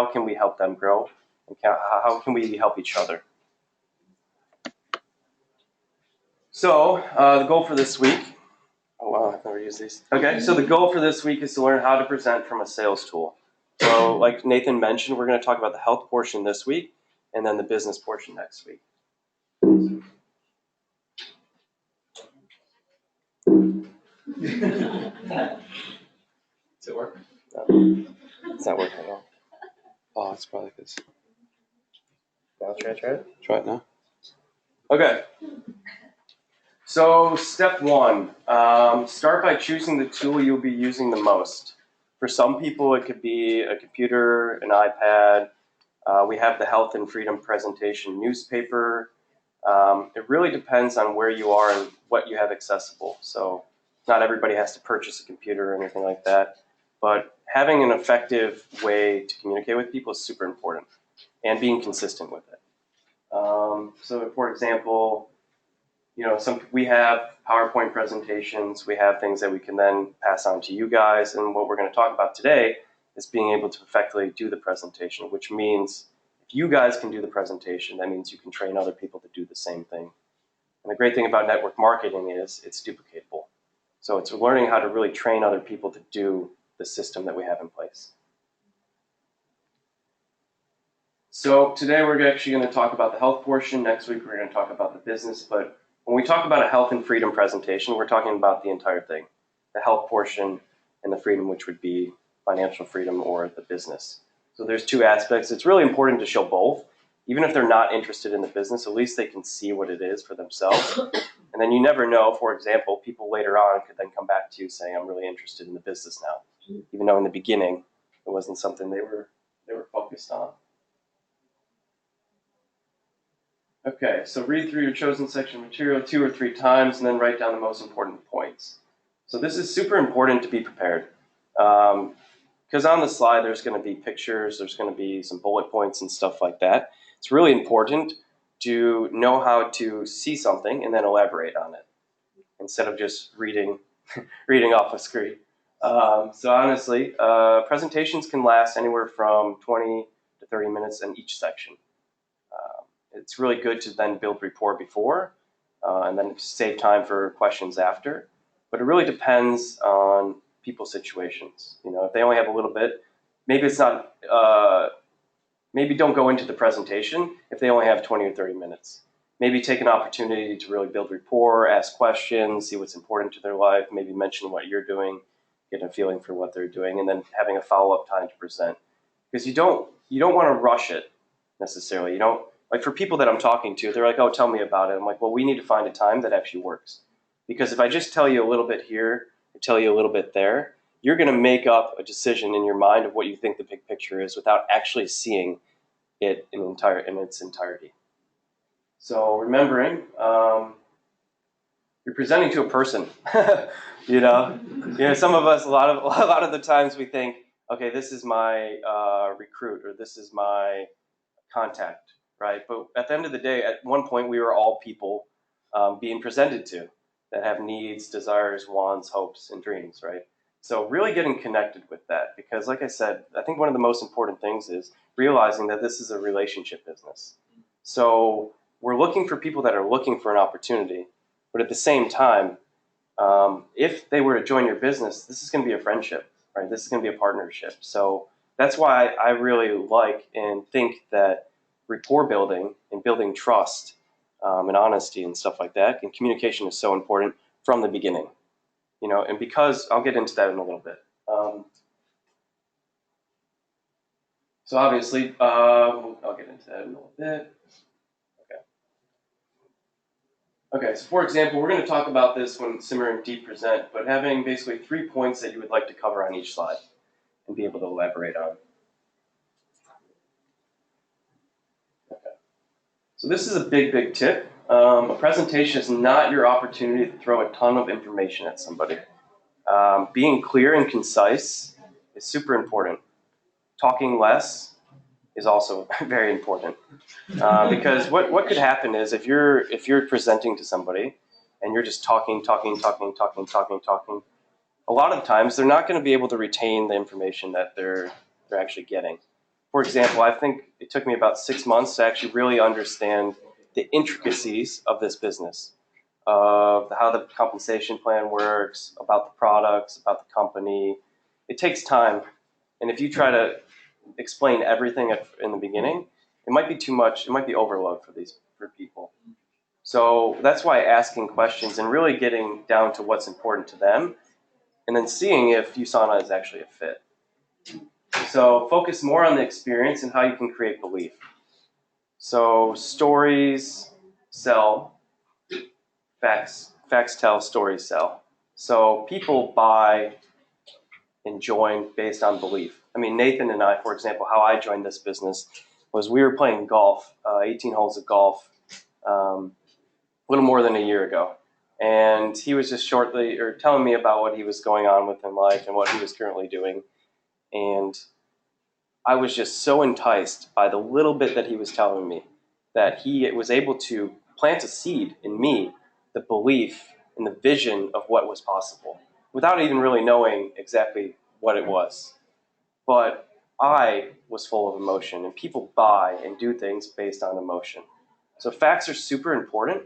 how can we help them grow, and how can we help each other. So the goal for this week, oh wow, I've never used these. Okay, so the goal for this week is to learn how to present from a sales tool. So like Nathan mentioned, we're going to talk about the health portion this week, and then the business portion next week. Does it work? No, it's not working at all. Oh, it's probably this. Now try it. Try it now. Okay. So step one, start by choosing the tool you'll be using the most. For some people, it could be a computer, an iPad. We have the Health and Freedom Presentation newspaper. It really depends on where you are and what you have accessible. So not everybody has to purchase a computer or anything like that. But having an effective way to communicate with people is super important, and being consistent with it. So for example, we have PowerPoint presentations, we have things that we can then pass on to you guys, and what we're going to talk about today is being able to effectively do the presentation, which means if you guys can do the presentation, that means you can train other people to do the same thing. And the great thing about network marketing is it's duplicatable. So it's learning how to really train other people to do the system that we have in place. So today we're actually going to talk about the health portion. Next week we're going to talk about the business. But when we talk about a health and freedom presentation, we're talking about the entire thing. The health portion and the freedom, which would be financial freedom or the business. So there's two aspects. It's really important to show both. Even if they're not interested in the business, at least they can see what it is for themselves. And then you never know, for example, people later on could then come back to you saying, I'm really interested in the business now. Even though in the beginning it wasn't something they were focused on. Okay, so read through your chosen section of material 2 or 3 times and then write down the most important points. So this is super important to be prepared. Because on the slide there's going to be pictures, there's going to be some bullet points and stuff like that. It's really important to know how to see something and then elaborate on it instead of just reading off a screen. So honestly, presentations can last anywhere from 20 to 30 minutes in each section. It's really good to then build rapport before and then save time for questions after. But it really depends on people's situations. If they only have a little bit, maybe it's not, maybe don't go into the presentation if they only have 20 or 30 minutes. Maybe take an opportunity to really build rapport, ask questions, see what's important to their life, maybe mention what you're doing, get a feeling for what they're doing, and then having a follow-up time to present. Because you don't want to rush it necessarily. Like for people that I'm talking to, they're like, oh, tell me about it. I'm like, well, we need to find a time that actually works. Because if I just tell you a little bit here, or tell you a little bit there, you're going to make up a decision in your mind of what you think the big picture is without actually seeing it in its entirety. So remembering, you're presenting to a person. Some of us, a lot of the times we think, okay, this is my recruit or this is my contact. Right, but at the end of the day, at one point, we were all people being presented to that have needs, desires, wants, hopes, and dreams, right? So really getting connected with that, because like I said, I think one of the most important things is realizing that this is a relationship business. So we're looking for people that are looking for an opportunity, but at the same time, if they were to join your business, this is going to be a friendship, right? This is going to be a partnership. So that's why I really like and think that rapport building and building trust and honesty and stuff like that, and communication is so important from the beginning, and because I'll get into that in a little bit. So obviously, I'll get into that in a little bit. Okay, so for example, we're going to talk about this when Simmer and Deep present, but having basically 3 points that you would like to cover on each slide and be able to elaborate on. So this is a big tip. A presentation is not your opportunity to throw a ton of information at somebody. Being clear and concise is super important. Talking less is also very important. Because what could happen is if you're presenting to somebody and you're just talking, a lot of times they're not going to be able to retain the information that they're actually getting. For example, I think it took me about 6 months to actually really understand the intricacies of this business, of how the compensation plan works, about the products, about the company. It takes time, and if you try to explain everything in the beginning, it might be too much. It might be overload for people. So that's why asking questions and really getting down to what's important to them, and then seeing if USANA is actually a fit. So focus more on the experience and how you can create belief. So stories sell, facts tell, stories sell. So people buy and join based on belief. I mean, Nathan and I, for example, how I joined this business was we were playing golf, 18 holes of golf, a little more than a year ago. And he was just telling me about what he was going on with in life and what he was currently doing. And I was just so enticed by the little bit that he was telling me that he was able to plant a seed in me, the belief and the vision of what was possible, without even really knowing exactly what it was. But I was full of emotion, and people buy and do things based on emotion. So facts are super important,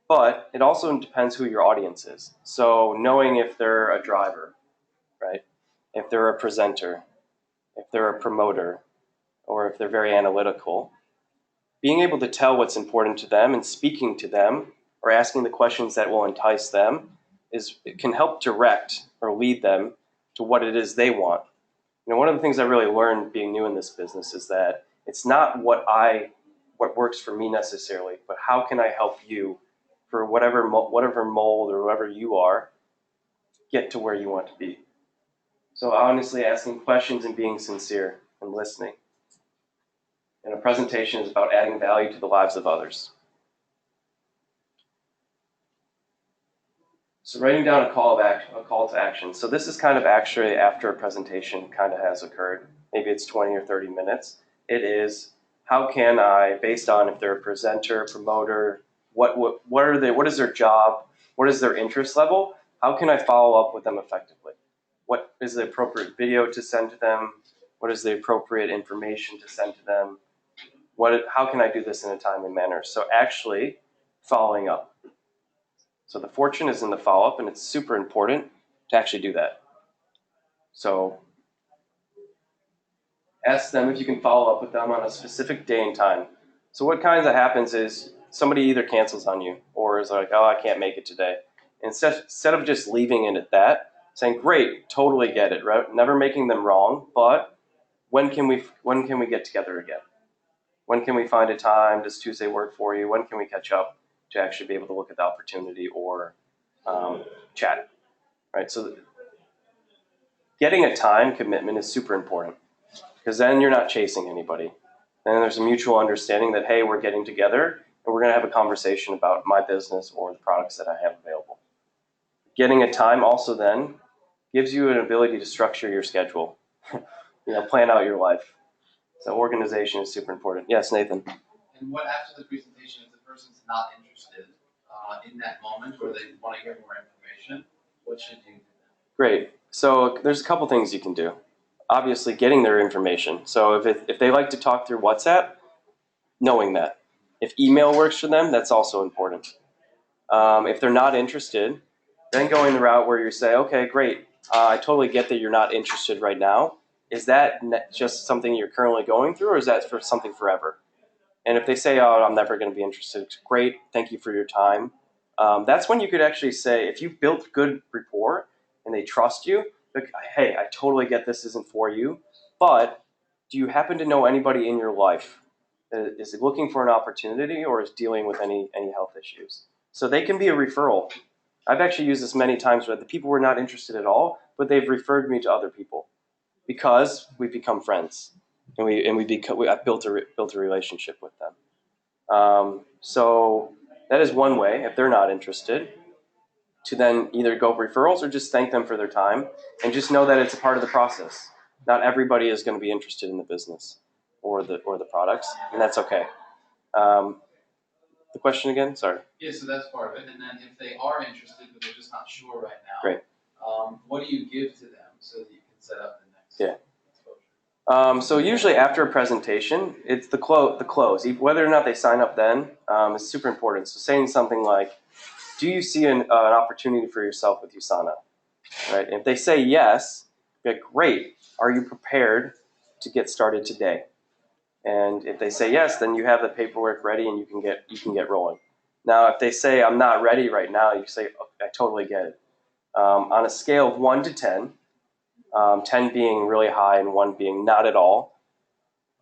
but it also depends who your audience is. So knowing if they're a driver, right? If they're a presenter, if they're a promoter, or if they're very analytical, being able to tell what's important to them and speaking to them or asking the questions that will entice them it can help direct or lead them to what it is they want. One of the things I really learned being new in this business is that it's not what works for me necessarily, but how can I help you for whatever mold or whoever you are, get to where you want to be. So honestly, asking questions and being sincere and listening. And a presentation is about adding value to the lives of others. So writing down a call to action. So this is kind of actually after a presentation kind of has occurred. Maybe it's 20 or 30 minutes. It is, how can I, based on if they're a presenter, promoter, what is their job, what is their interest level, how can I follow up with them effectively? What is the appropriate video to send to them? What is the appropriate information to send to them? How can I do this in a timely manner? So actually following up. So the fortune is in the follow-up, and it's super important to actually do that. So ask them if you can follow up with them on a specific day and time. So what kind of happens is somebody either cancels on you or is like, oh, I can't make it today. Instead of just leaving it at that, saying, great, totally get it, right? Never making them wrong, but when can we get together again? When can we find a time? Does Tuesday work for you? When can we catch up to actually be able to look at the opportunity or chat, right? So getting a time commitment is super important because then you're not chasing anybody. And there's a mutual understanding that, hey, we're getting together and we're going to have a conversation about my business or the products that I have available. Getting a time also then gives you an ability to structure your schedule, plan out your life. So organization is super important. Yes, Nathan. And what after the presentation, if the person's not interested in that moment or they want to hear more information, what should you do? Great. So there's a couple things you can do. Obviously, getting their information. So if they like to talk through WhatsApp, knowing that. If email works for them, that's also important. If they're not interested, then going the route where you say, okay, great. I totally get that you're not interested right now. Is that just something you're currently going through, or is that for something forever? And if they say, oh, I'm never going to be interested, it's great. Thank you for your time. That's when you could actually say, if you've built good rapport and they trust you, like, hey, I totally get this isn't for you, but do you happen to know anybody in your life that is looking for an opportunity or is dealing with any health issues? So they can be a referral. I've actually used this many times where the people were not interested at all, but they've referred me to other people because we've become friends and I've built a relationship with them. So that is one way, if they're not interested, to then either go referrals or just thank them for their time and just know that it's a part of the process. Not everybody is going to be interested in the business or the products, and that's okay. The question again? Sorry. Yeah, so that's part of it. And then if they are interested, but they're just not sure right now, Great. What do you give to them so that you can set up the next exposure? So usually after a presentation, it's the close. Whether or not they sign up then is super important. So saying something like, do you see an opportunity for yourself with USANA? Right? And if they say yes, be like, great. Are you prepared to get started today? And if they say yes, then you have the paperwork ready and you can get rolling. Now, if they say I'm not ready right now, you say, okay, I totally get it. On a scale of 1 to 10, 10 being really high and 1 being not at all,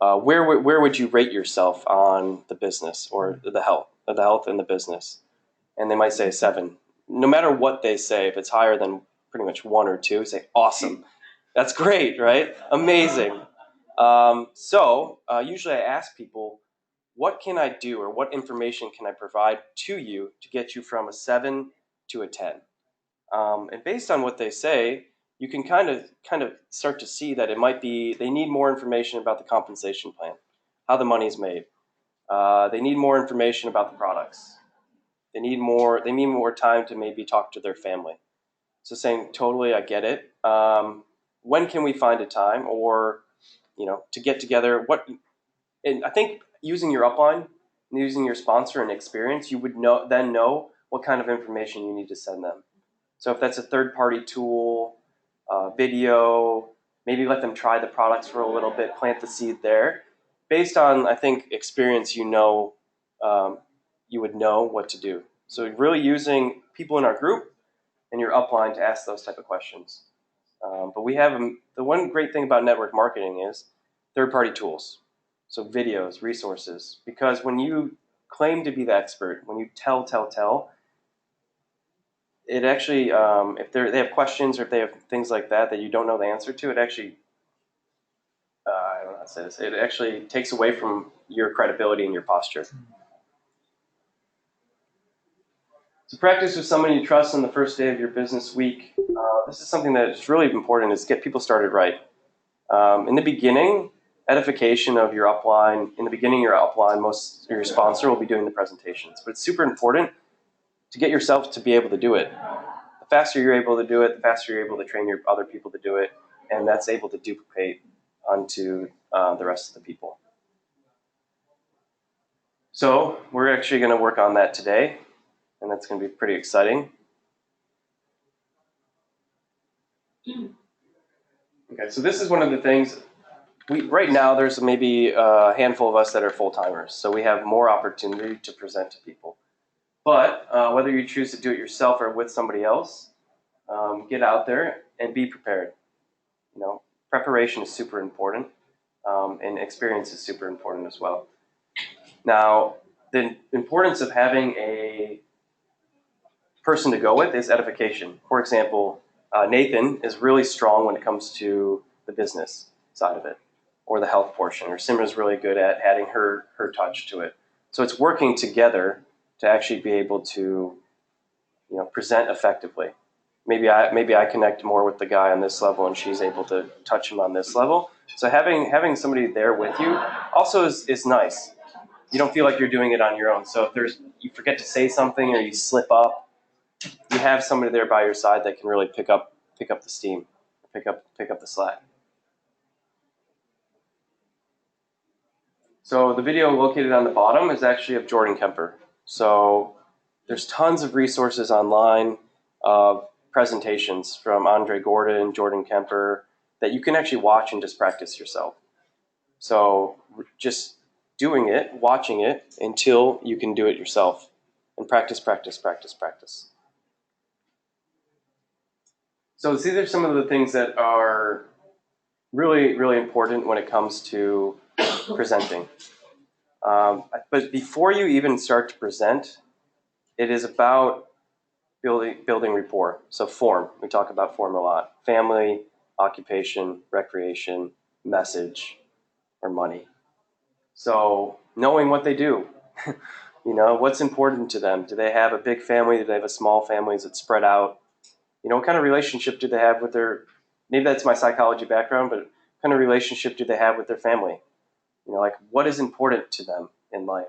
where would you rate yourself on the business or the health in the business? And they might say a 7. No matter what they say, if it's higher than pretty much 1 or 2, say awesome. That's great, right? Amazing. Usually I ask people, what can I do or what information can I provide to you to get you from a 7 to a 10? And based on what they say, you can kind of start to see that it might be they need more information about the compensation plan, how the money's made. They need more information about the products. They need more time to maybe talk to their family. So saying, totally, I get it. When can we find a time or, to get together? And I think using your upline and using your sponsor and experience, you would know what kind of information you need to send them. So if that's a third-party tool, video, maybe let them try the products for a little bit, plant the seed there. Based on, I think, experience, you would know what to do. So really using people in our group and your upline to ask those type of questions. But we have the one great thing about network marketing is third-party tools. So videos, resources. Because when you claim to be the expert, when you tell, it actually, if they have questions or if they have things like that you don't know the answer to, it actually, I don't know how to say this, it actually takes away from your credibility and your posture. So practice with someone you trust on the first day of your business week. This is something that is really important, is get people started right. In the beginning, edification of your upline. In the beginning, your sponsor will be doing the presentations. But it's super important to get yourself to be able to do it. The faster you're able to do it, the faster you're able to train your other people to do it, and that's able to duplicate onto the rest of the people. So we're actually going to work on that today, and that's going to be pretty exciting. Okay, so this is one of the things. Right now, there's maybe a handful of us that are full-timers, so we have more opportunity to present to people. But whether you choose to do it yourself or with somebody else, get out there and be prepared. Preparation is super important, and experience is super important as well. Now, the importance of having a person to go with is edification. For example, Nathan is really strong when it comes to the business side of it, or the health portion, or Simra's really good at adding her touch to it. So it's working together to actually be able to, present effectively. Maybe I connect more with the guy on this level, and she's able to touch him on this level. So having somebody there with you also is nice. You don't feel like you're doing it on your own. So if you forget to say something or you slip up, you have somebody there by your side that can really pick up the steam, pick up the slack. So the video located on the bottom is actually of Jordan Kemper. So there's tons of resources online of presentations from Andre Gordon, Jordan Kemper, that you can actually watch and just practice yourself. So just doing it, watching it until you can do it yourself, and practice. So these are some of the things that are really, really important when it comes to presenting. But before you even start to present, it is about building rapport. So form, we talk about form a lot. Family, occupation, recreation, message, or money. So knowing what they do, what's important to them. Do they have a big family? Do they have a small family? Is it spread out? What kind of relationship do they have with maybe that's my psychology background, but what kind of relationship do they have with their family? What is important to them in life?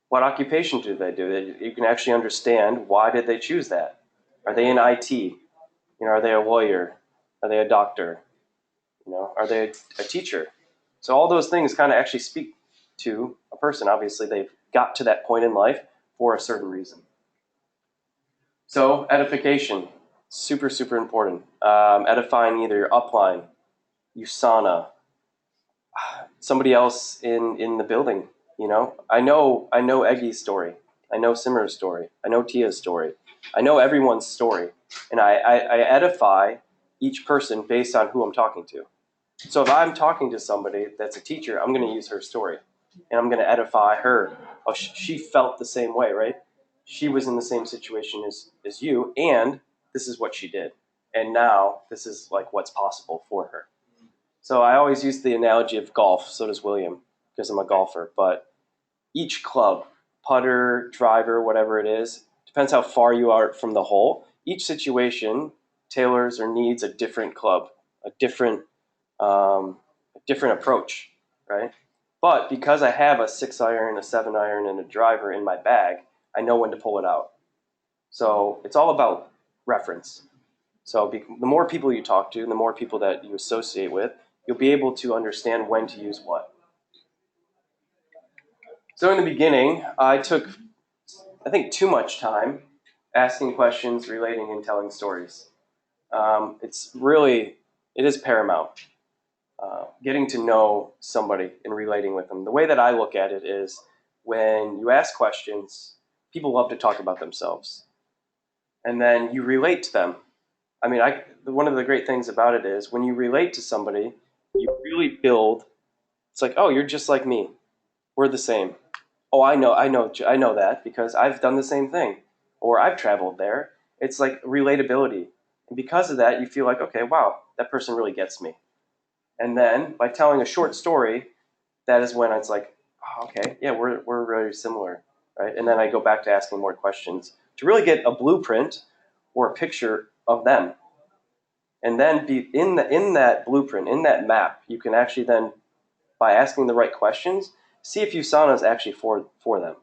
What occupation do they do? You can actually understand why did they choose that. Are they in IT? Are they a lawyer? Are they a doctor? Are they a teacher? So all those things kind of actually speak to a person. Obviously, they've got to that point in life for a certain reason. So edification, super, super important. Edifying either your upline, USANA, somebody else in the building. I know Eggy's story. I know Simmer's story. I know Tia's story. I know everyone's story, and I edify each person based on who I'm talking to. So if I'm talking to somebody that's a teacher, I'm going to use her story, and I'm going to edify her. Oh, she felt the same way, right? She was in the same situation as you, and this is what she did, and now this is like what's possible for her. So I always use the analogy of golf. So does William, because I'm a golfer. But each club, putter, driver, whatever it is, depends how far you are from the hole. Each situation tailors or needs a different club, a different approach, right? But because I have a 6-iron, a 7-iron, and a driver in my bag, I know when to pull it out. So it's all about reference. So the more people you talk to, the more people that you associate with, you'll be able to understand when to use what. So in the beginning, I took, I think, too much time asking questions, relating, and telling stories. It is paramount. Getting to know somebody and relating with them. The way that I look at it is when you ask questions, people love to talk about themselves. And then you relate to them. I mean, one of the great things about it is when you relate to somebody, you really build. It's like, oh, you're just like me. We're the same. Oh, I know that because I've done the same thing, or I've traveled there. It's like relatability, and because of that, you feel like, okay, wow, that person really gets me. And then by telling a short story, that is when it's like, oh, okay, yeah, we're very similar, right? And then I go back to asking more questions to really get a blueprint or a picture of them. And then be in that blueprint, in that map, you can actually then, by asking the right questions, see if USANA is actually for them,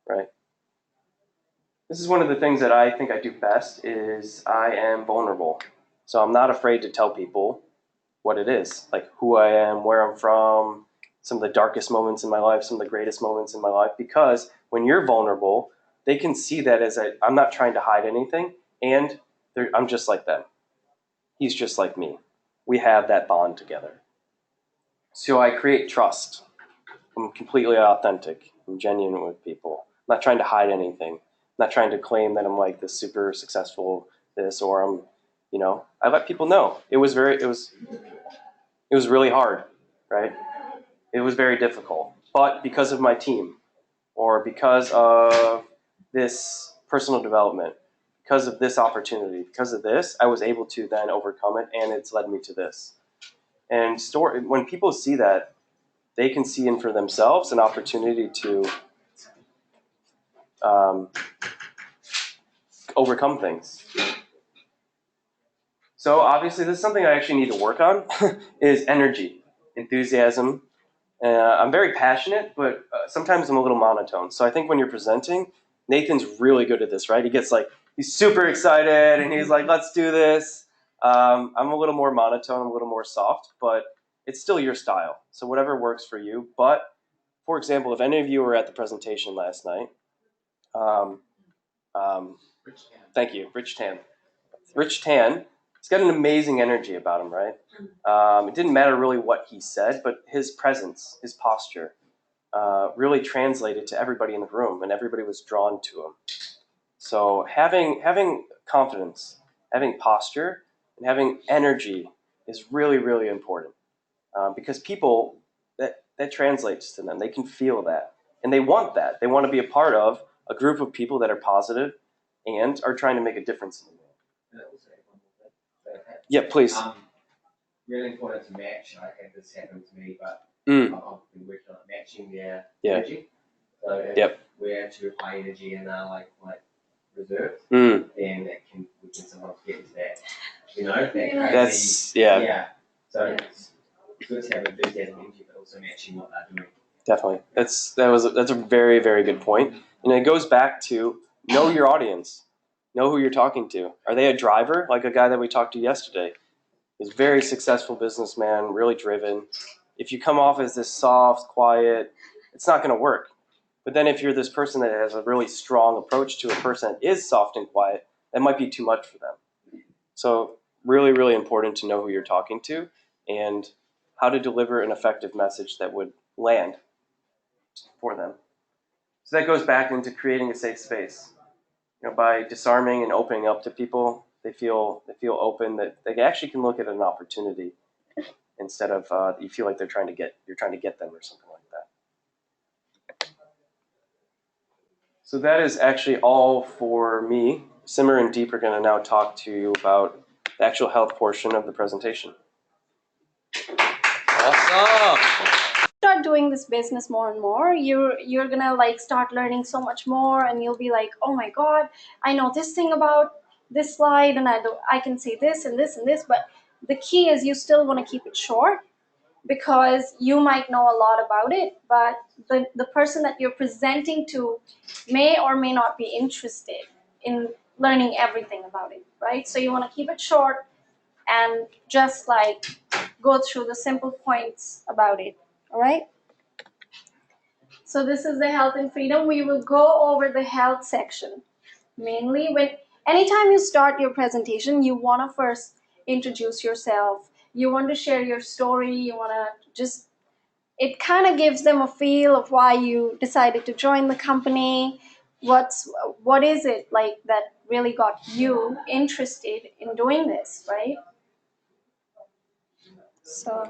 right? This is one of the things that I think I do best is I am vulnerable. So I'm not afraid to tell people what it is, like who I am, where I'm from, some of the darkest moments in my life, some of the greatest moments in my life, because when you're vulnerable, they can see that as I'm not trying to hide anything, and I'm just like them. He's just like me. We have that bond together. So I create trust. I'm completely authentic. I'm genuine with people. I'm not trying to hide anything. I'm not trying to claim that I'm like this super successful this or I let people know. It was really hard, right? It was very difficult. But because of my team or because of this personal development, because of this opportunity, because of this, I was able to then overcome it, and it's led me to this. And when people see that, they can see in for themselves an opportunity to overcome things. So obviously, this is something I actually need to work on is energy, enthusiasm. I'm very passionate, but sometimes I'm a little monotone. So I think when you're presenting, Nathan's really good at this, right? He's super excited, and he's like, let's do this. I'm a little more monotone, I'm a little more soft, but it's still your style. So whatever works for you. But for example, if any of you were at the presentation last night, thank you, Rich Tan. Rich Tan, he's got an amazing energy about him, right? It didn't matter really what he said, but his presence, his posture, really translated to everybody in the room, and everybody was drawn to him. So having confidence, having posture, and having energy is really, really important because people, that translates to them. They can feel that, and they want that. They want to be a part of a group of people that are positive and are trying to make a difference in the world. Yeah, please. Really important to match. I had this happen to me, but I've been working on matching their energy. So if we're too high energy and they're like reserved, then we can sometimes get into that, that crazy. Yeah. So it's good to have enthusiasm energy, but also matching what they're doing. Definitely. That's a very, very good point. And it goes back to know your audience. Know who you're talking to. Are they a driver, like a guy that we talked to yesterday? is a very successful businessman, really driven. If you come off as this soft, quiet, it's not going to work. But then if you're this person that has a really strong approach to a person that is soft and quiet, that might be too much for them. So really, really important to know who you're talking to and how to deliver an effective message that would land for them. So that goes back into creating a safe space. By disarming and opening up to people, they feel open, that they actually can look at an opportunity instead of you feel like you're trying to get them or something like that. So that is actually all for me. Simmer and Deep are going to now talk to you about the actual health portion of the presentation. Awesome. Start doing this business more and more, you're gonna like start learning so much more, and you'll be like, oh my god, I know this thing about this slide, and I can say this and this and this. But the key is you still want to keep it short, because you might know a lot about it, but the person that you're presenting to may or may not be interested in learning everything about it, right? So you want to keep it short and just like go through the simple points about it. All right. So this is the health and freedom. We will go over the health section. Mainly anytime you start your presentation, you want to first introduce yourself. You want to share your story. You want to it kind of gives them a feel of why you decided to join the company. What is it like that really got you interested in doing this, right? So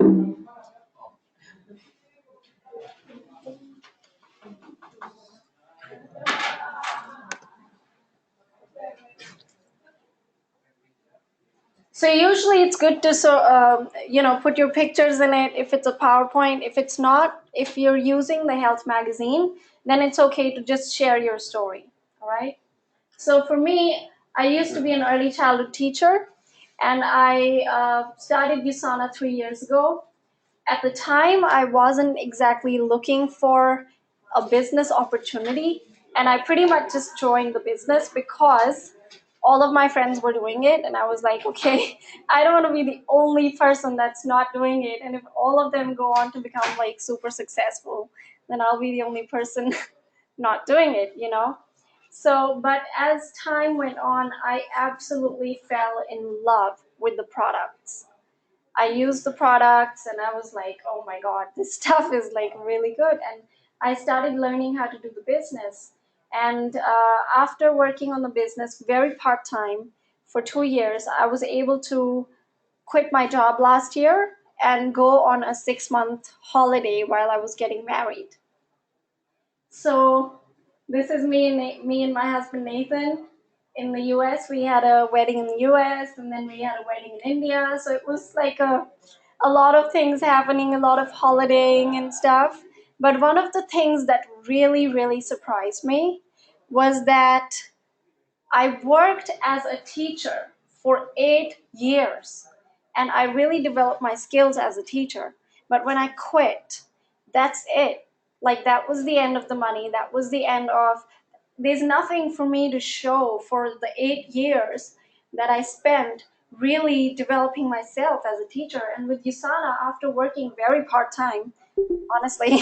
usually it's good to put your pictures in it if it's a PowerPoint. If it's not, if you're using the health magazine, then it's okay to just share your story. All right. So for me, I used to be an early childhood teacher, and I started USANA 3 years ago. At the time, I wasn't exactly looking for a business opportunity, and I pretty much just joined the business because all of my friends were doing it, and I was like, okay, I don't want to be the only person that's not doing it. And if all of them go on to become like super successful, then I'll be the only person not doing it. So, but as time went on, I absolutely fell in love with the products. I used the products and I was like, oh my God, this stuff is like really good. And I started learning how to do the business. And after working on the business very part-time for 2 years, I was able to quit my job last year and go on a 6-month holiday while I was getting married. So this is me and my husband Nathan in the US. We had a wedding in the US, and then we had a wedding in India. So it was like a lot of things happening, a lot of holidaying and stuff. But one of the things that really, really surprised me was that I worked as a teacher for 8 years, and I really developed my skills as a teacher. But when I quit, that's it. Like, that was the end of the money. That was the end of, there's nothing for me to show for the 8 years that I spent really developing myself as a teacher. And with USANA, after working very part-time, honestly,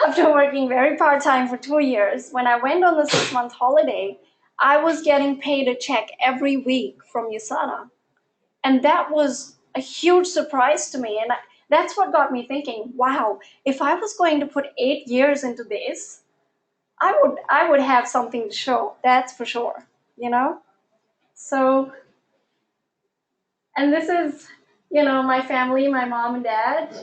after working very part-time for 2 years, when I went on the 6-month holiday, I was getting paid a check every week from USANA. And that was a huge surprise to me. And that's what got me thinking, wow, if I was going to put 8 years into this, I would have something to show, that's for sure. So, and this is, my family, my mom and dad.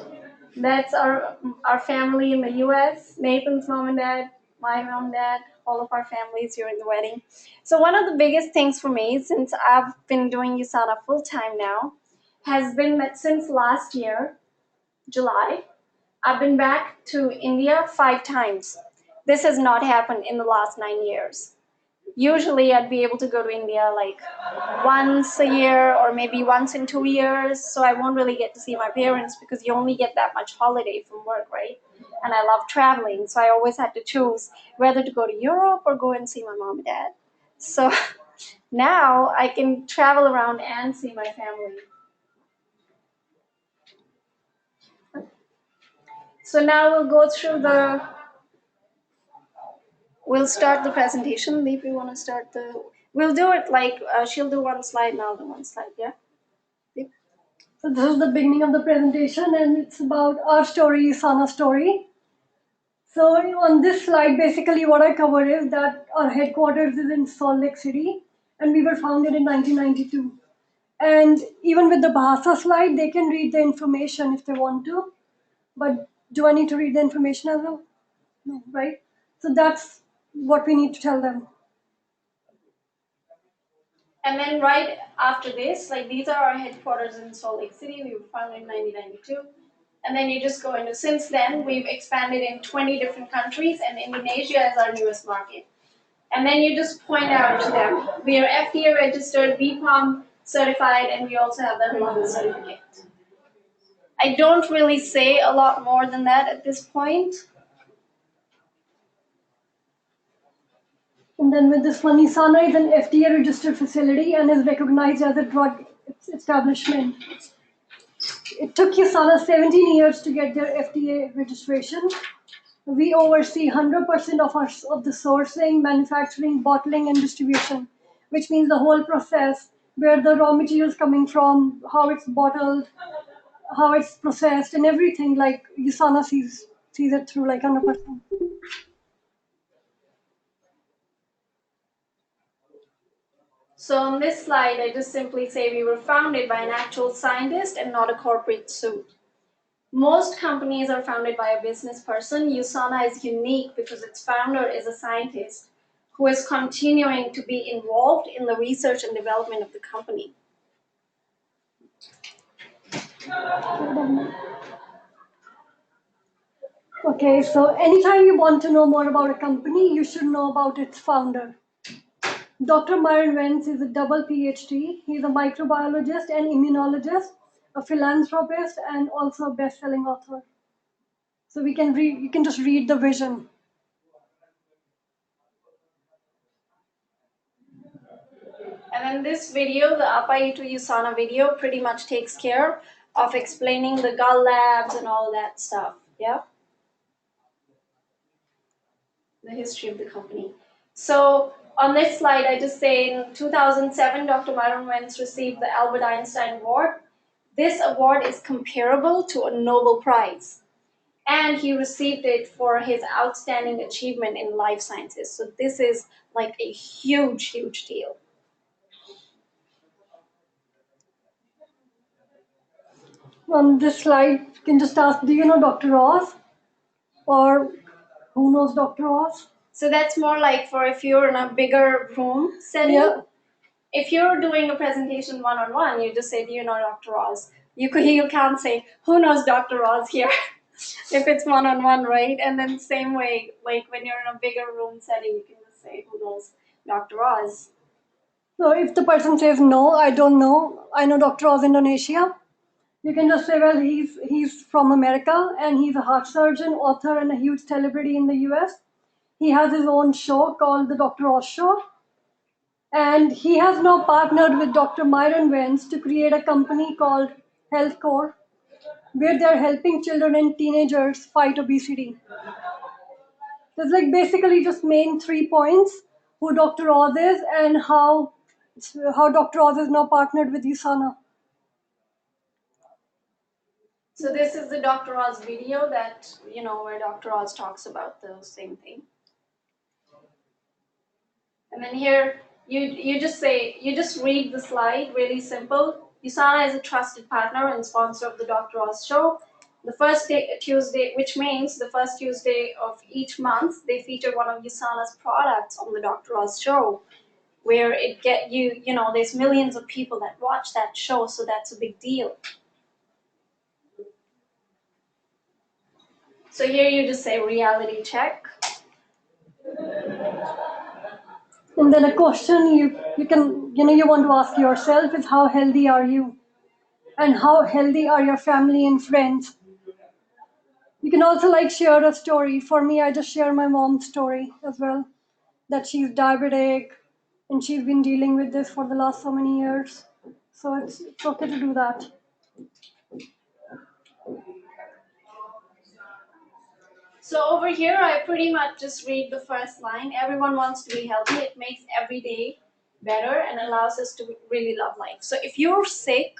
That's our family in the US, Nathan's mom and dad, my mom and dad, all of our families here in the wedding. So one of the biggest things for me, since I've been doing USANA full time now, has been that since last year, July, I've been back to India 5 times. This has not happened in the last 9 years. Usually I'd be able to go to India like once a year or maybe once in 2 years. So I won't really get to see my parents because you only get that much holiday from work, right? And I love traveling. So I always had to choose whether to go to Europe or go and see my mom and dad. So now I can travel around and see my family. So now we'll go through we'll start the presentation. Leap, you want to start we'll do it like, she'll do one slide, now the one slide, yeah? Leap. So this is the beginning of the presentation, and it's about our story, USANA story. So on this slide, basically what I cover is that our headquarters is in Salt Lake City, and we were founded in 1992. And even with the Bahasa slide, they can read the information if they want to. But do I need to read the information as well? No, right? So that's what we need to tell them. And then right after this, like these are our headquarters in Salt Lake City. We were founded in 1992. And then you just go into, since then, we've expanded in 20 different countries, and Indonesia is our newest market. And then you just point out to them, we are FDA registered, BPOM certified, and we also have the halal certificate. I don't really say a lot more than that at this point. And then with this one, USANA is an FDA registered facility and is recognized as a drug establishment. It took USANA 17 years to get their FDA registration. We oversee 100% of the sourcing, manufacturing, bottling, and distribution, which means the whole process, where the raw material is coming from, how it's bottled, how it's processed, and everything. Like USANA sees it through like 100%. So on this slide, I just simply say we were founded by an actual scientist and not a corporate suit. Most companies are founded by a business person. USANA is unique because its founder is a scientist who is continuing to be involved in the research and development of the company. Okay, so anytime you want to know more about a company, you should know about its founder. Dr. Myron Vance is a double PhD. He's a microbiologist and immunologist, a philanthropist, and also a best-selling author. So you can just read the vision. And then this video, the Apai to USANA video, pretty much takes care of explaining the Gull Labs and all that stuff, yeah? The history of the company. So on this slide, I just say in 2007, Dr. Myron Vance received the Albert Einstein Award. This award is comparable to a Nobel Prize. And he received it for his outstanding achievement in life sciences. So this is like a huge, huge deal. On this slide, you can just ask, do you know Dr. Oz? Or who knows Dr. Oz? So that's more like for if you're in a bigger room setting. Yeah. If you're doing a presentation one-on-one, you just say, do you know Dr. Oz? You can't say, who knows Dr. Oz here? If it's one-on-one, right? And then same way, like when you're in a bigger room setting, you can just say, who knows Dr. Oz? So if the person says, no, I don't know, I know Dr. Oz Indonesia, you can just say, well, he's from America and he's a heart surgeon, author, and a huge celebrity in the US. He has his own show called the Dr. Oz Show. And he has now partnered with Dr. Myron Vance to create a company called HealthCore, where they're helping children and teenagers fight obesity. So it's like basically just main 3 points: who Dr. Oz is and how Dr. Oz is now partnered with USANA. So this is the Dr. Oz video that, where Dr. Oz talks about the same thing. And then here, you just read the slide, really simple. USANA is a trusted partner and sponsor of the Dr. Oz Show. The first Tuesday, which means the first Tuesday of each month, they feature one of USANA's products on the Dr. Oz Show, where there's millions of people that watch that show, so that's a big deal. So here you just say reality check. And then a question you want to ask yourself is, how healthy are you? And how healthy are your family and friends? You can also share a story. For me, I just share my mom's story as well, that she's diabetic and she's been dealing with this for the last so many years. So it's okay to do that. So over here, I pretty much just read the first line. Everyone wants to be healthy. It makes every day better and allows us to really love life. So if you're sick,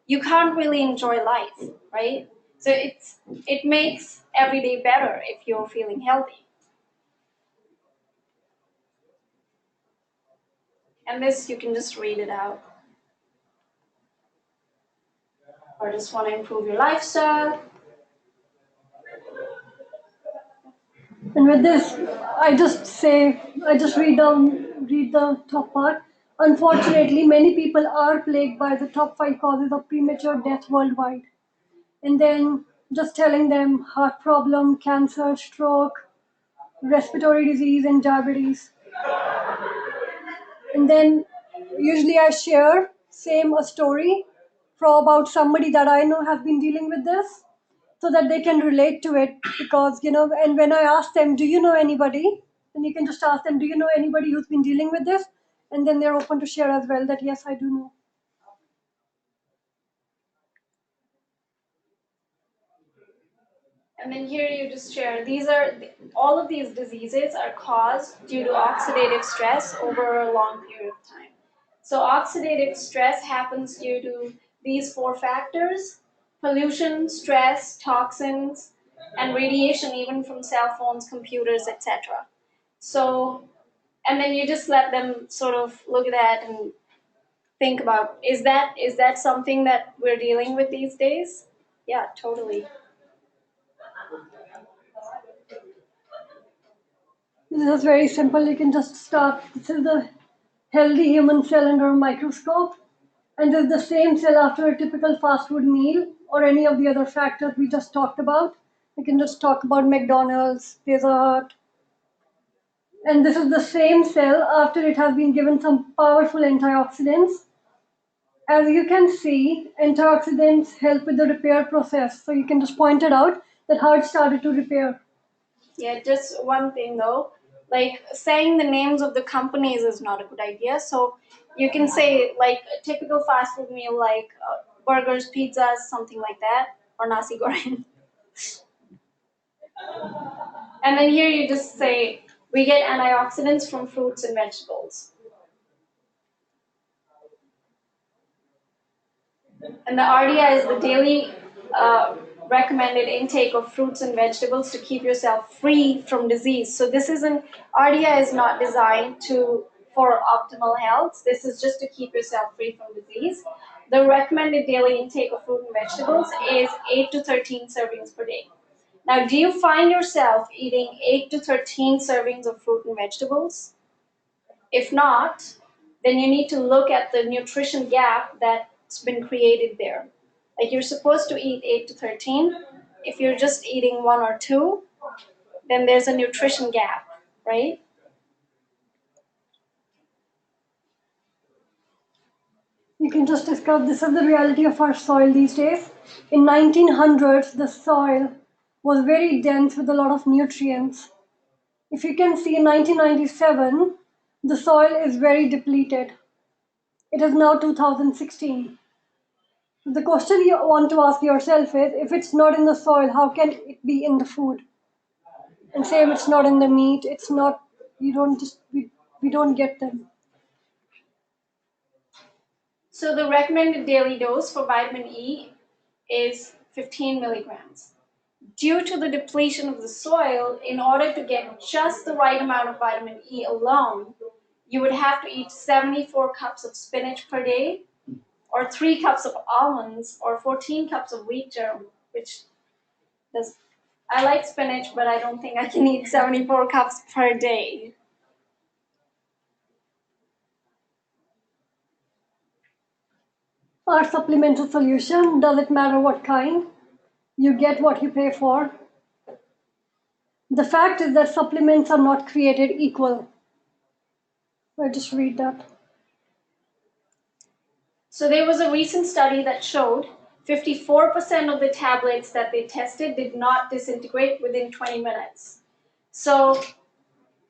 you can't really enjoy life, right? So it makes every day better if you're feeling healthy. And this, you can just read it out. Or just want to improve your lifestyle. And with this, I just read the top part. Unfortunately, many people are plagued by the top 5 causes of premature death worldwide. And then just telling them heart problem, cancer, stroke, respiratory disease, and diabetes. And then usually I share a story for about somebody that I know has been dealing with this, so that they can relate to it. Because and when I ask them, do you know anybody, then you can just ask them, do you know anybody who's been dealing with this, and then they're open to share as well that yes, I do know. And then here you just share, all of these diseases are caused due to oxidative stress over a long period of time. So oxidative stress happens due to these 4 factors: pollution, stress, toxins, and radiation, even from cell phones, computers, etc. So, and then you just let them sort of look at that and think about, is that something that we're dealing with these days? Yeah, totally. This is very simple. You can just start. This is the healthy human cell under a microscope, and this is the same cell after a typical fast food meal or any of the other factors we just talked about. You can just talk about McDonald's, Pizza Hut, and this is the same cell after it has been given some powerful antioxidants. As you can see, antioxidants help with the repair process. So you can just point it out that how it started to repair. Yeah, just one thing though, like saying the names of the companies is not a good idea. So you can say like a typical fast food meal, like burgers, pizzas, something like that, or nasi goreng. And then here you just say, we get antioxidants from fruits and vegetables. And the RDI is the daily recommended intake of fruits and vegetables to keep yourself free from disease. So this isn't, RDI is not designed for optimal health. This is just to keep yourself free from disease. The recommended daily intake of fruit and vegetables is 8 to 13 servings per day. Now, do you find yourself eating 8 to 13 servings of fruit and vegetables? If not, then you need to look at the nutrition gap that's been created there. Like you're supposed to eat 8 to 13. If you're just eating 1 or 2, then there's a nutrition gap, right? You can just describe this is the reality of our soil these days. In 1900s, the soil was very dense with a lot of nutrients. If you can see in 1997, the soil is very depleted. It is now 2016. The question you want to ask yourself is, if it's not in the soil, how can it be in the food? And same, it's not in the meat, it's not, we don't get them. So the recommended daily dose for vitamin E is 15 milligrams. Due to the depletion of the soil, in order to get just the right amount of vitamin E alone, you would have to eat 74 cups of spinach per day, or 3 cups of almonds, or 14 cups of wheat germ, which does, I like spinach, but I don't think I can eat 74 cups per day. Our supplemental solution, does it matter what kind? You get what you pay for. The fact is that supplements are not created equal. I just read that. So there was a recent study that showed 54% of the tablets that they tested did not disintegrate within 20 minutes. So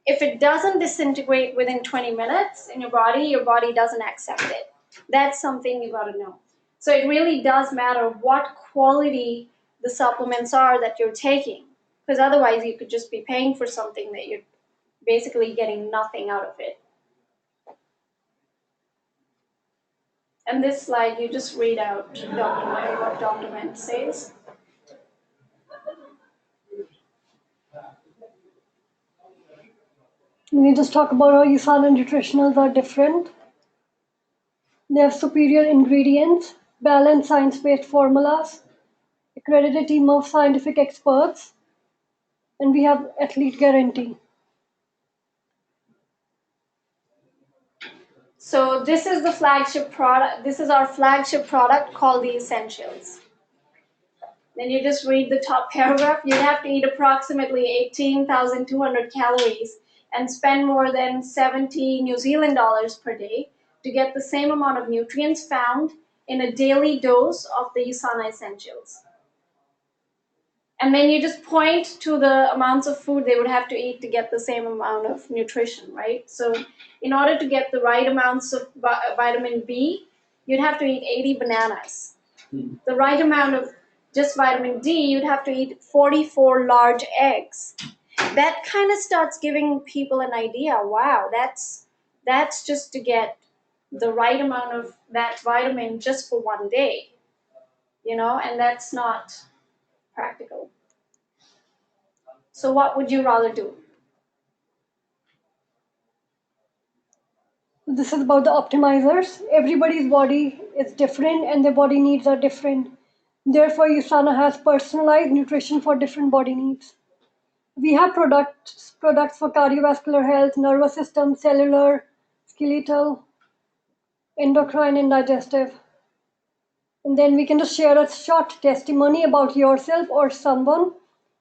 if it doesn't disintegrate within 20 minutes in your body doesn't accept it. That's something you gotta know. So it really does matter what quality the supplements are that you're taking. because otherwise you could just be paying for something that you're basically getting nothing out of it. And this slide, you just read out what document says. We just talk about how USANA nutritionals are different. They have superior ingredients, balanced science-based formulas, accredited team of scientific experts, and we have athlete guarantee. So this is the flagship product. This is our flagship product called the Essentials. Then you just read the top paragraph. You'd have to eat approximately 18,200 calories and spend more than 70 New Zealand dollars per day to get the same amount of nutrients found in a daily dose of the USANA Essentials. And then you just point to the amounts of food they would have to eat to get the same amount of nutrition, right? So in order to get the right amounts of vitamin B, you'd have to eat 80 bananas. The right amount of just vitamin D, you'd have to eat 44 large eggs. That kind of starts giving people an idea. Wow, that's just to get the right amount of that vitamin just for one day, and that's not practical. So what would you rather do? This is about the optimizers. Everybody's body is different and their body needs are different. Therefore, USANA has personalized nutrition for different body needs. We have products for cardiovascular health, nervous system, cellular, skeletal, endocrine, and digestive. And then we can just share a short testimony about yourself or someone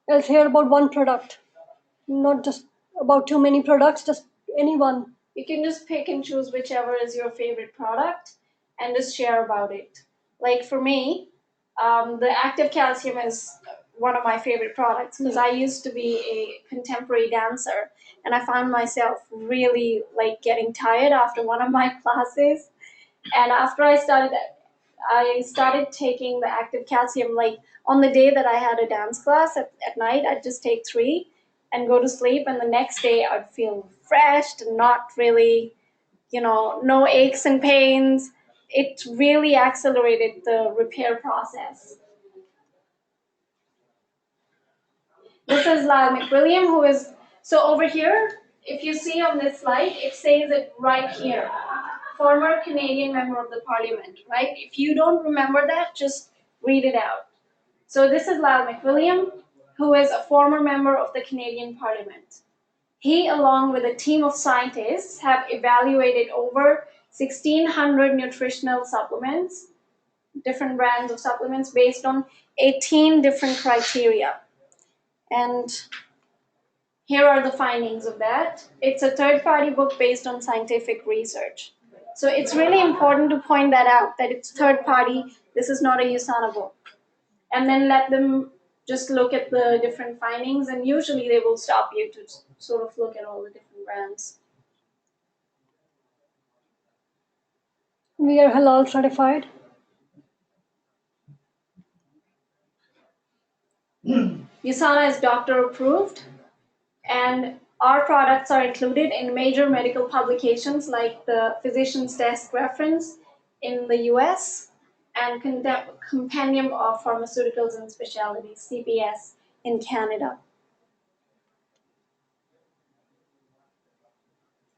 else here about one product. Not just about too many products, just anyone. You can just pick and choose whichever is your favorite product and just share about it. Like for me, the active calcium is one of my favorite products because I used to be a contemporary dancer and I found myself really like getting tired after one of my classes. And after I started taking the active calcium, like on the day that I had a dance class at night, I'd just take 3 and go to sleep, and the next day I'd feel refreshed and not really, no aches and pains. It really accelerated the repair process. This is Lyle McWilliam, who is, so over here, if you see on this slide, it says it right here. Former Canadian Member of the Parliament, right? If you don't remember that, just read it out. So this is Lyle McWilliam, who is a former member of the Canadian Parliament. He, along with a team of scientists, have evaluated over 1,600 nutritional supplements, different brands of supplements based on 18 different criteria. And here are the findings of that. It's a third-party book based on scientific research. So it's really important to point that out, that it's third-party. This is not a USANA book. And then let them just look at the different findings, and usually they will stop you to sort of look at all the different brands. We are halal certified. USANA is doctor approved, and our products are included in major medical publications like the Physician's Desk Reference in the US and Compendium of Pharmaceuticals and Specialties, CPS, in Canada.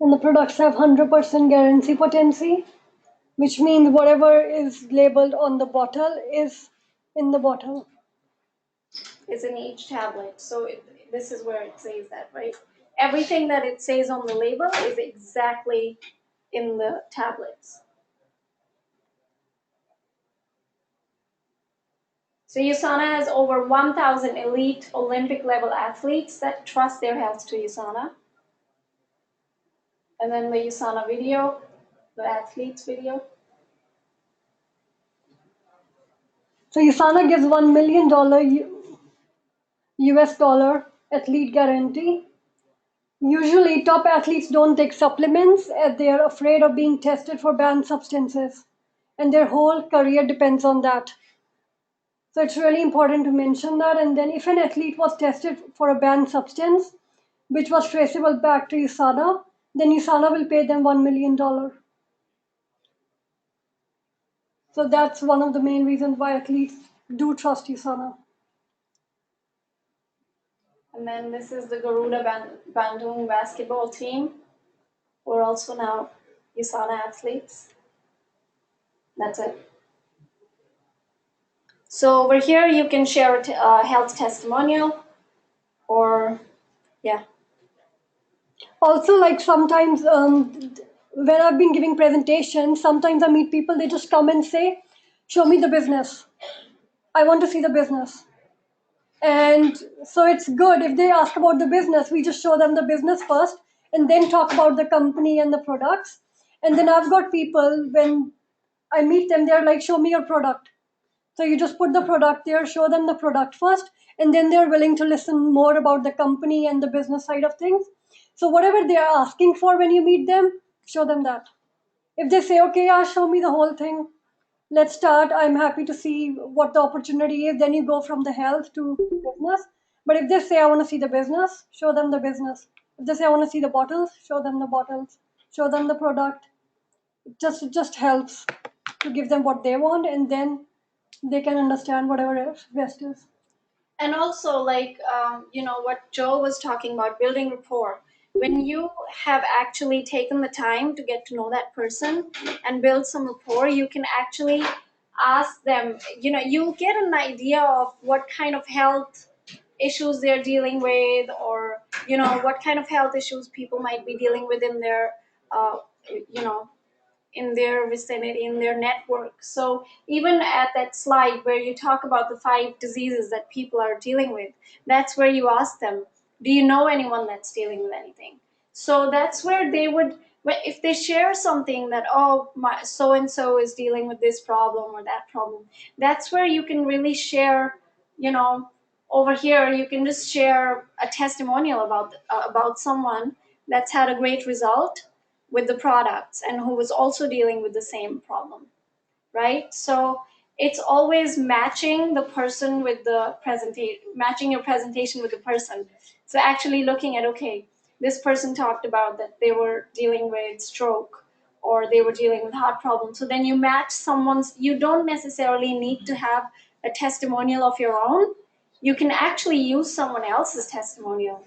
And the products have 100% guarantee potency, which means whatever is labeled on the bottle is in the bottle. Is in each tablet. So this is where it says that, right? Everything that it says on the label is exactly in the tablets. So USANA has over 1,000 elite Olympic level athletes that trust their health to USANA. And then the USANA video, the athletes video. So USANA gives $1 million US dollar athlete guarantee. Usually top athletes don't take supplements as they are afraid of being tested for banned substances, and their whole career depends on that. So it's really important to mention that. And then if an athlete was tested for a banned substance, which was traceable back to USANA, then USANA will pay them $1 million. So that's one of the main reasons why athletes do trust USANA. And then this is the Garuda Bandung basketball team. We're also now USANA athletes. That's it. So over here, you can share a health testimonial or, yeah. Also, like sometimes when I've been giving presentations, sometimes I meet people, they just come and say, show me the business. I want to see the business. And so it's good if they ask about the business, we just show them the business first and then talk about the company and the products. And then I've got people, when I meet them, they're like, show me your product. So you just put the product there, show them the product first, and then they're willing to listen more about the company and the business side of things. So whatever they are asking for when you meet them, show them that. If they say, okay, yeah, show me the whole thing, let's start, I'm happy to see what the opportunity is, then you go from the health to business. But if they say, I want to see the business, show them the business. If they say, I want to see the bottles, show them the bottles, show them the product. It just helps to give them what they want, and then they can understand whatever else rest is. And also, like, what Joe was talking about, building rapport. When you have actually taken the time to get to know that person and build some rapport, you can actually ask them, you'll get an idea of what kind of health issues they're dealing with, or, what kind of health issues people might be dealing with in their, uh, you know, in their vicinity, in their network. So even at that slide where you talk about the 5 diseases that people are dealing with, that's where you ask them, do you know anyone that's dealing with anything? So that's where they would, if they share something that, oh, my so-and-so is dealing with this problem or that problem, that's where you can really share, over here, you can just share a testimonial about someone that's had a great result with the products and who was also dealing with the same problem, right? So it's always matching the person with the presentation, matching your presentation with the person. So actually looking at, okay, this person talked about that they were dealing with stroke or they were dealing with heart problems. So then you match someone's, you don't necessarily need to have a testimonial of your own. You can actually use someone else's testimonial.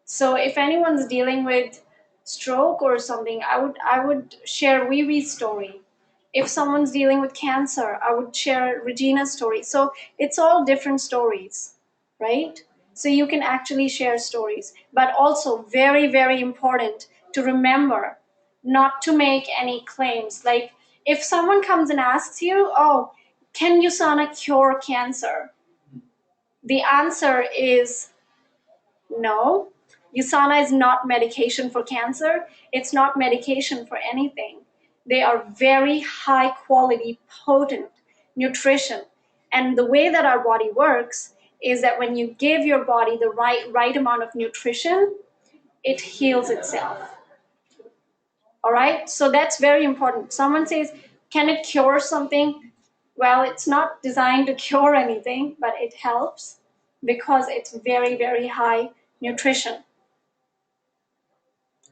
So if anyone's dealing with stroke or something, I would share Vivi's story. If someone's dealing with cancer, I would share Regina's story. So it's all different stories, right? So you can actually share stories, but also very, very important to remember not to make any claims. Like if someone comes and asks you, oh, can USANA cure cancer? The answer is no. USANA is not medication for cancer. It's not medication for anything. They are very high quality, potent nutrition. And the way that our body works is that when you give your body the right amount of nutrition, it heals itself. All right? So that's very important. Someone says, can it cure something? Well, it's not designed to cure anything, but it helps because it's very, very high nutrition.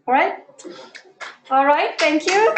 All right? All right, thank you.